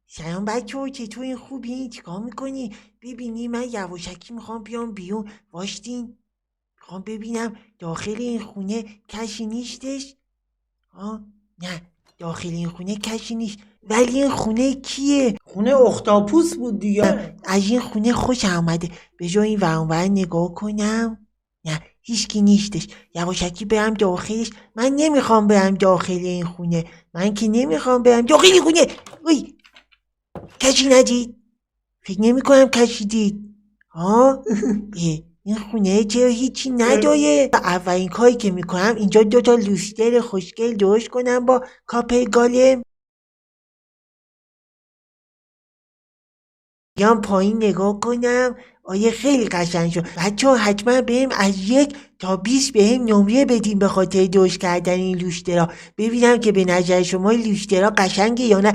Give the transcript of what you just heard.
سلام بچه ها، چطور این خوبی؟ چیکار میکنی؟ ببینی من یواشکی میخوام بیام بیرون. واشتین میخوام ببینم داخل این خونه کسی نیستش. نه، داخل این خونه کسی نیست، ولی این خونه کیه؟ خونه اختاپوس بود دیگه. از این خونه خوش آمده. به جای این ورانور نگاه کنم، نه هیچکی نیستش. یواشکی برم داخلش. من نمیخوام برم داخل این خونه. من که نمیخوام برم داخل این خونه. کسی ندید؟ فکر نمی کنم کسی دید. این خونه چرا هیچی نداره؟ اولین کاری که میکنم اینجا 2 لوستر خوشگل درست کنم با کاپر گالم. بیام پایین نگاه کنم. آیه خیلی قشنگ شد. بچه ها حتما بهم از 1 تا 20 بهم نمره بدین به خاطر درست کردن این لوسترها. ببینم که به نظر شما لوسترها قشنگه یا نه.